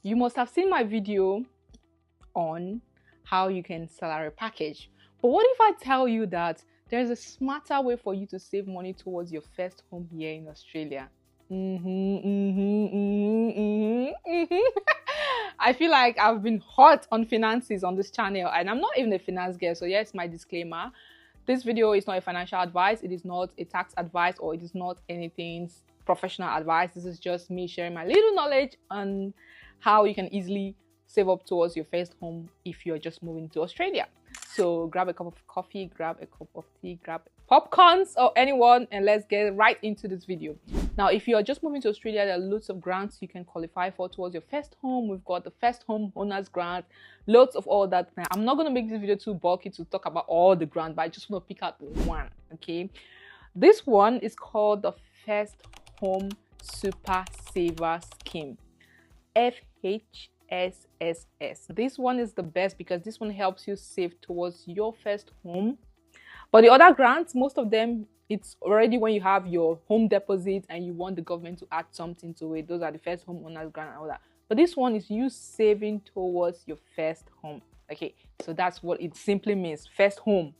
You must have seen my video on how you can salary package. But what if I tell you that there's a smarter way for you to save money towards your first home here in Australia? I feel like I've been hot on finances on this channel, and I'm not even a finance girl, so yes, my disclaimer. This video is not a financial advice, it is not a tax advice, or it is not anything professional advice. This is just me sharing my little knowledge on how you can easily save up towards your first home if you're just moving to Australia. So grab a cup of coffee, grab a cup of tea, grab popcorns or anyone, and let's get right into this video. Now, if you're just moving to Australia, there are loads of grants you can qualify for towards your first home. We've got the first home owners grant, loads of all that. Now, I'm not going to make this video too bulky to talk about all the grants, but I just want to pick out one. Okay, this one is called the First Home Super Saver Scheme, Fhsss. This one is the best because this one helps you save towards your first home. But the other grants, most of them, it's already when you have your home deposit and you want the government to add something to it. Those are the first home owners grant and all that. But this one is you saving towards your first home. Okay, so that's what it simply means, first home.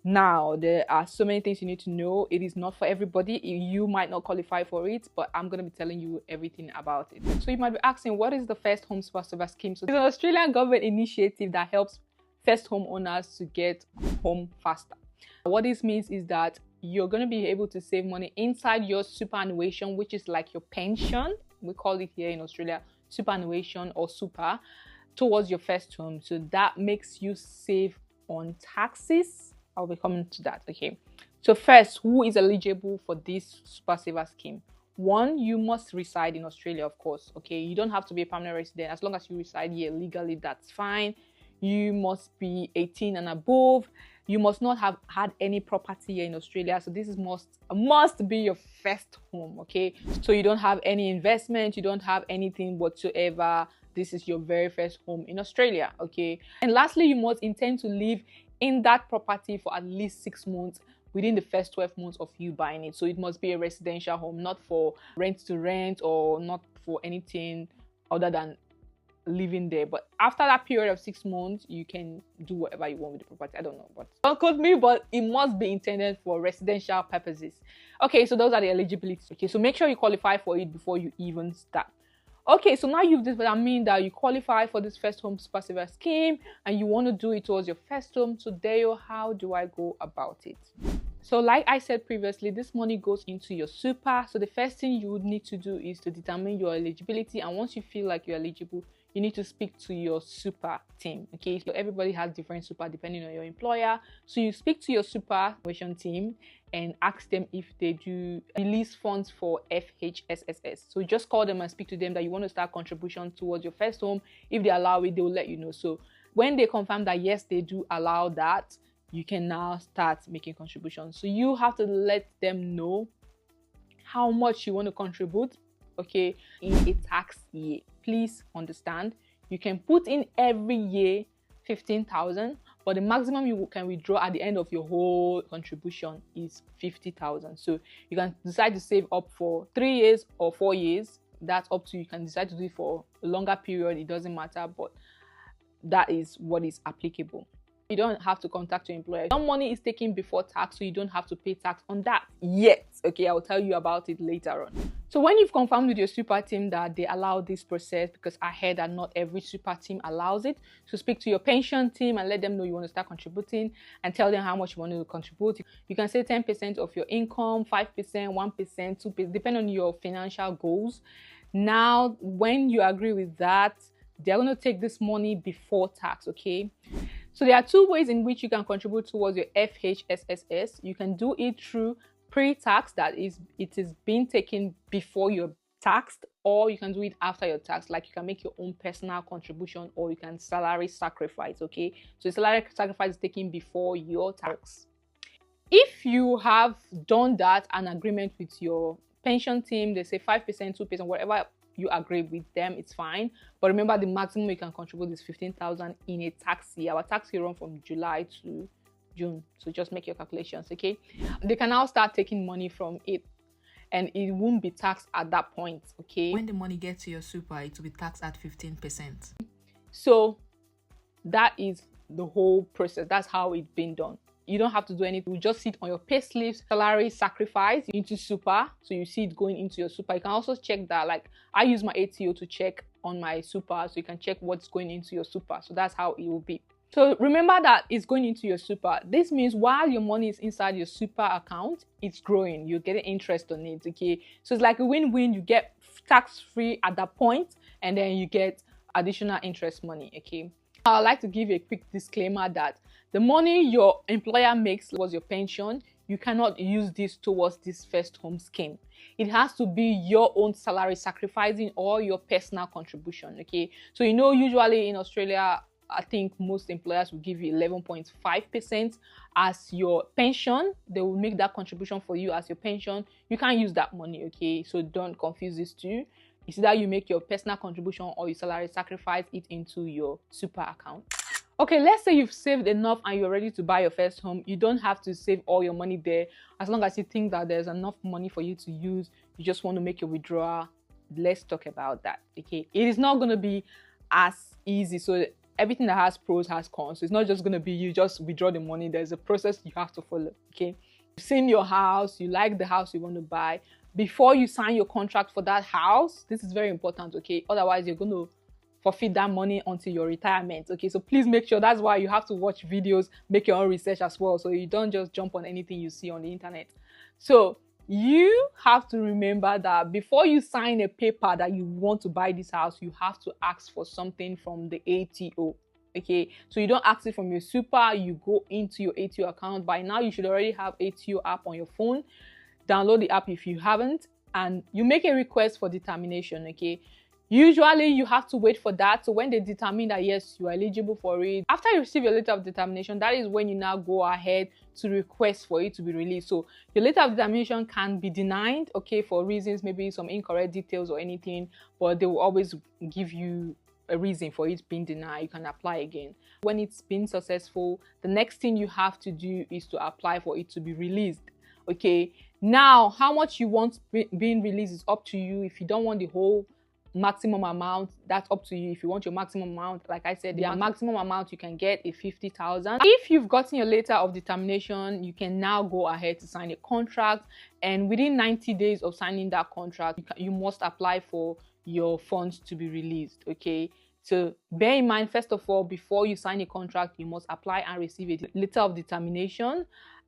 Now, there are so many things you need to know. It is not for everybody. You might not qualify for it, but I'm going to be telling you everything about it. So you might be asking, what is the First Home Super Saver Scheme? So it's an Australian government initiative that helps first home owners to get home faster. What this means is that you're going to be able to save money inside your superannuation, which is like your pension. We call it here in Australia superannuation or super, towards your first home. So that makes you save on taxes. I'll be coming to that. Okay, so first, who is eligible for this super saver scheme? One, you must reside in Australia, of course. Okay, you don't have to be a permanent resident. As long as you reside here legally, that's fine. You must be 18 and above. You must not have had any property here in Australia. So this is must be your first home. Okay, so you don't have any investment, you don't have anything whatsoever. This is your very first home in Australia. Okay, and lastly, you must intend to live in that property for at least 6 months within the first 12 months of you buying it. So it must be a residential home, not for rent to rent or not for anything other than living there. But after that period of 6 months, you can do whatever you want with the property. I don't know, but don't quote me, but it must be intended for residential purposes. Okay, so those are the eligibilities. Okay, so make sure you qualify for it before you even start. Okay, so now you've determined that you qualify for this first home super saver scheme and you want to do it towards your first home. So there, how do I go about it? So like I said previously, this money goes into your super. So the first thing you would need to do is to determine your eligibility. And once you feel like you're eligible, you need to speak to your super team. Okay, so everybody has different super depending on your employer. So you speak to your supervision team and ask them if they do release funds for Fhsss. So just call them and speak to them that you want to start contribution towards your first home. If they allow it, they will let you know. So when they confirm that yes, they do allow that, you can now start making contributions. So you have to let them know how much you want to contribute, okay, in a tax year. Please understand, you can put in every year 15,000, but the maximum you can withdraw at the end of your whole contribution is 50,000. So you can decide to save up for 3 years or 4 years. That's up to you. You can decide to do it for a longer period. It doesn't matter, but that is what is applicable. You don't have to contact your employer. Some money is taken before tax, so you don't have to pay tax on that yet. Okay, I'll tell you about it later on. So when you've confirmed with your super team that they allow this process, because I heard that not every super team allows it, so speak to your pension team and let them know you want to start contributing and tell them how much you want to contribute. You can say 10% of your income, 5%, 1%, 2%, depending on your financial goals. Now, when you agree with that, they're going to take this money before tax, okay? So there are two ways in which you can contribute towards your Fhsss. You can do it through pre-tax, that is, it is being taken before you're taxed, or you can do it after your tax, like you can make your own personal contribution, or you can salary sacrifice, okay? So salary sacrifice is taken before your tax. If you have done that, an agreement with your pension team, they say 5%, 2%, whatever you agree with them, it's fine. But remember, the maximum you can contribute is 15,000 in a tax year. Our tax year run from July to June, so just make your calculations. Okay, they can now start taking money from it. and it won't be taxed at that point. Okay, when the money gets to your super, it will be taxed at 15%. So that is the whole process. That's how it's been done. You don't have to do anything. You just see it on your pay slips, salary sacrifice into super. So you see it going into your super. You can also check that. Like, I use my ATO to check on my super, so you can check what's going into your super. So that's how it will be. So remember that it's going into your super. This means while your money is inside your super account, it's growing. You're getting interest on it. Okay, so it's like a win-win. You get tax-free at that point, and then you get additional interest money. Okay, I'd like to give you a quick disclaimer that the money your employer makes was your pension. You cannot use this towards this first home scheme. It has to be your own salary sacrificing or your personal contribution. Okay, so usually in Australia, I think most employers will give you 11.5% as your pension. They will make that contribution for you as your pension. You can't use that money. Okay, so don't confuse these two. It's either you make your personal contribution or your salary sacrifice it into your super account. Okay, let's say you've saved enough and you're ready to buy your first home. You don't have to save all your money there. As long as you think that there's enough money for you to use, you just want to make your withdrawal. Let's talk about that. Okay, it is not going to be as easy. So everything that has pros has cons. So it's not just going to be you just withdraw the money. There's a process you have to follow. Okay, you've seen your house, you like the house you want to buy. Before you sign your contract for that house, this is very important. Okay, otherwise you're going to forfeit that money until your retirement. Okay, so please make sure. That's why you have to watch videos, make your own research as well, so you don't just jump on anything you see on the internet. So you have to remember that before you sign a paper that you want to buy this house, you have to ask for something from the ATO. Okay, so you don't ask it from your super, you go into your ATO account. By now you should already have ATO app on your phone. Download the app if you haven't, and you make a request for determination. Okay, usually you have to wait for that. So when they determine that yes, you are eligible for it, after you receive your letter of determination, that is when you now go ahead to request for it to be released. So your letter of determination can be denied, okay, for reasons, maybe some incorrect details or anything, but they will always give you a reason for it being denied. You can apply again. When it's been successful, the next thing you have to do is to apply for it to be released. Okay, now how much you want being released is up to you. If you don't want the whole maximum amount, that's up to you. If you want your maximum amount, like I said, the maximum amount you can get is 50,000. If you've gotten your letter of determination, you can now go ahead to sign a contract, and within 90 days of signing that contract, you must apply for your funds to be released. Okay, so bear in mind, first of all, before you sign a contract, you must apply and receive a letter of determination.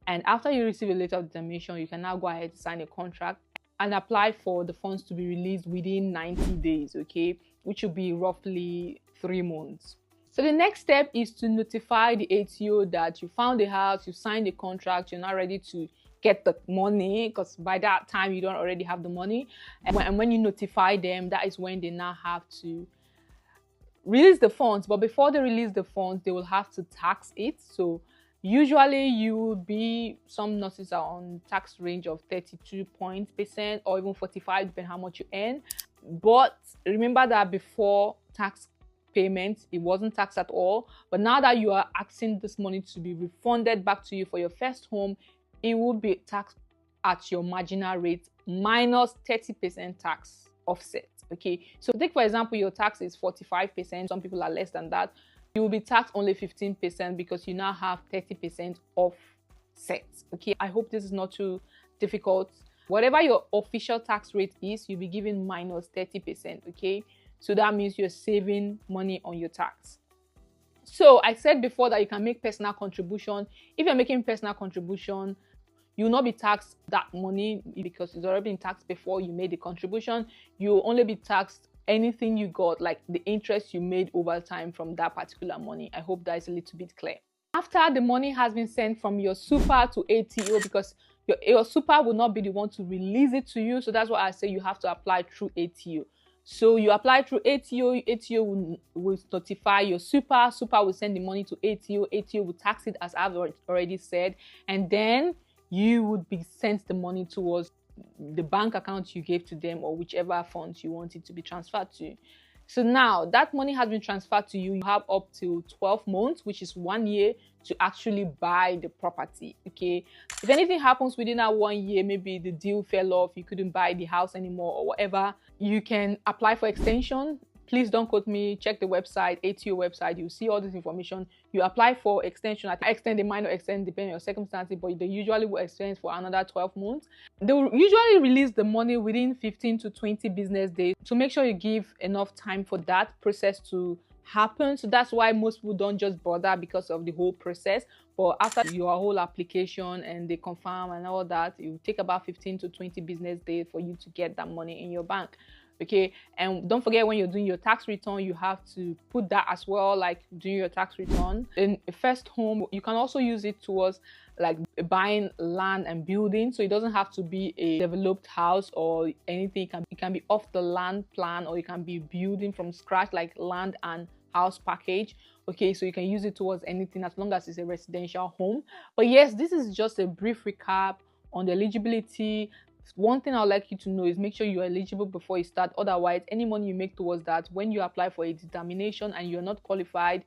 And after you receive a letter of determination, you can now go ahead to sign a contract and apply for the funds to be released within 90 days, okay, which will be roughly 3 months. So the next step is to notify the ATO that you found the house, you signed the contract, you're now ready to get the money, because by that time you don't already have the money. And when you notify them, that is when they now have to release the funds. But before they release the funds, they will have to tax it. So usually you will be, some nurses are on tax range of 32% or even 45, depending how much you earn. But remember that before tax payment, it wasn't taxed at all. But now that you are asking this money to be refunded back to you for your first home, it will be taxed at your marginal rate minus 30% tax offset. Okay, so take for example, your tax is 45%. Some people are less than that. You will be taxed only 15% because you now have 30% offset. Okay, I hope this is not too difficult. Whatever your official tax rate is, you'll be given minus 30%. Okay, so that means you're saving money on your tax. So I said before that you can make personal contribution. If you're making personal contribution, you will not be taxed that money because it's already been taxed before you made the contribution. You will only be taxed anything you got, like the interest you made over time from that particular money. I hope that is a little bit clear. After the money has been sent from your super to ATO, because your super will not be the one to release it to you, so that's why I say you have to apply through ATO. So you apply through ATO, ATO will notify your super, super will send the money to ATO, ATO will tax it as I've already said, and then you would be sent the money towards the bank account you gave to them or whichever funds you want it to be transferred to. So now that money has been transferred to you. You have up to 12 months, which is 1 year, to actually buy the property. Okay, if anything happens within that 1 year, maybe the deal fell off, you couldn't buy the house anymore or whatever, you can apply for extension. Please don't quote me. Check the website, ATO website. You see all this information. You apply for extension. I extend, they might not extend depending on your circumstances, but they usually will extend for another 12 months. They will usually release the money within 15 to 20 business days to make sure you give enough time for that process to happen. So that's why most people don't just bother because of the whole process. But after your whole application and they confirm and all that, it will take about 15 to 20 business days for you to get that money in your bank. Okay, and don't forget, when you're doing your tax return, you have to put that as well, like doing your tax return. In a first home, you can also use it towards like buying land and building, so it doesn't have to be a developed house or anything. It can be off the land plan, or you can be building from scratch, like land and house package. Okay, so you can use it towards anything as long as it's a residential home. But yes, this is just a brief recap on the eligibility. One thing I'd like you to know is make sure you're eligible before you start. Otherwise, any money you make towards that, when you apply for a determination and you're not qualified,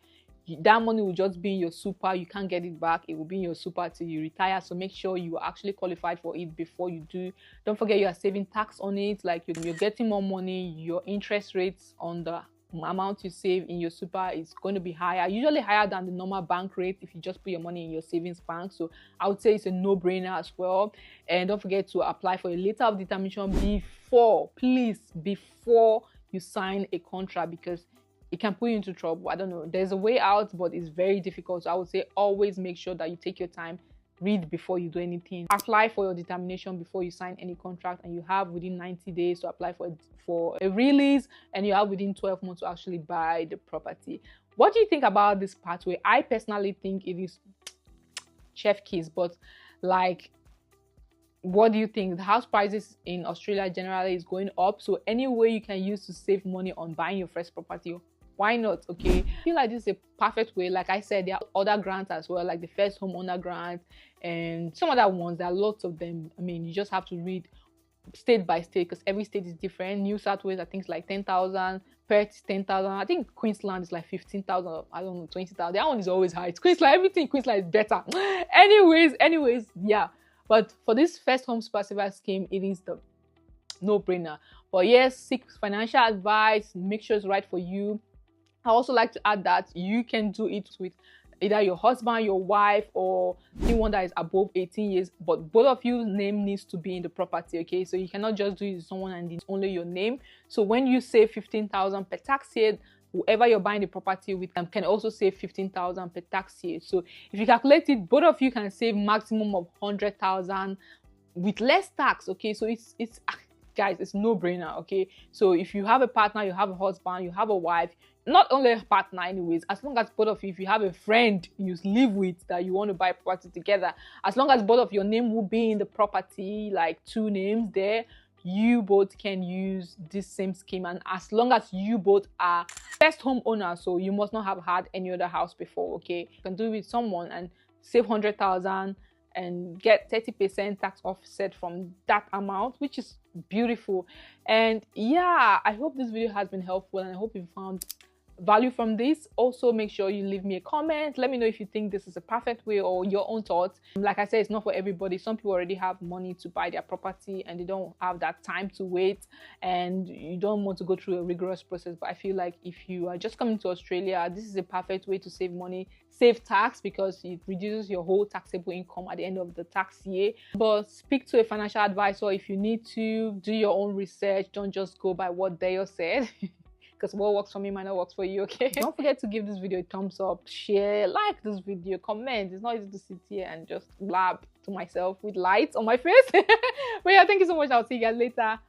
that money will just be in your super. You can't get it back. It will be in your super till you retire. So make sure you are actually qualified for it before you do. Don't forget you are saving tax on it. Like you're getting more money. Your interest rates on the amount you save in your super is going to be higher, usually higher than the normal bank rate if you just put your money in your savings bank. So I would say it's a no-brainer as well. And don't forget to apply for a letter of determination before you sign a contract, because it can put you into trouble. I don't know, there's a way out, but it's very difficult. So I would say always make sure that you take your time, read before you do anything, apply for your determination before you sign any contract, and you have within 90 days to apply for a release, and you have within 12 months to actually buy the property. What do you think about this pathway? I personally think it is chef kiss, but like, what do you think? The house prices in Australia generally is going up, so any way you can use to save money on buying your first property, why not? Okay, I feel like this is a perfect way. Like I said, there are other grants as well, like the first homeowner grant and some other ones. There are lots of them. I mean, you just have to read state by state, because every state is different. New South Wales, I think, is like 10,000. Perth is 10,000. I think Queensland is like 15,000. I don't know, 20,000. That one is always high. It's Queensland. Everything in Queensland is better. anyways, yeah. But for this first home survivor scheme, it is the no-brainer. But yes, seek financial advice. Make sure it's right for you. I also like to add that you can do it with either your husband, your wife, or anyone that is above 18 years, but both of you name needs to be in the property. Okay, so you cannot just do it with someone and it's only your name. So when you save 15,000 per tax year, whoever you're buying the property with can also save 15,000 per tax year. So if you calculate it, both of you can save maximum of 100,000 with less tax. Okay, so it's guys, it's no-brainer. Okay, so if you have a partner, you have a husband, you have a wife, not only a partner anyways, as long as both of you, if you have a friend you live with that you want to buy property together, as long as both of your name will be in the property, like two names there, you both can use this same scheme. And as long as you both are first home owners, so you must not have had any other house before. Okay, you can do it with someone and save 100,000 and get 30% tax offset from that amount, which is beautiful. And yeah, I hope this video has been helpful, and I hope you found value from this. Also, make sure you leave me a comment. Let me know if you think this is a perfect way or your own thoughts. Like I said, it's not for everybody. Some people already have money to buy their property and they don't have that time to wait, and you don't want to go through a rigorous process. But I feel like if you are just coming to Australia, this is a perfect way to save money, save tax, because it reduces your whole taxable income at the end of the tax year. But speak to a financial advisor if you need to. Do your own research. Don't just go by what they said. Because what works for me might not work for you. Okay, don't forget to give this video a thumbs up, share, like this video, comment. It's not easy to sit here and just blab to myself with lights on my face. But yeah, thank you so much. I'll see you guys later.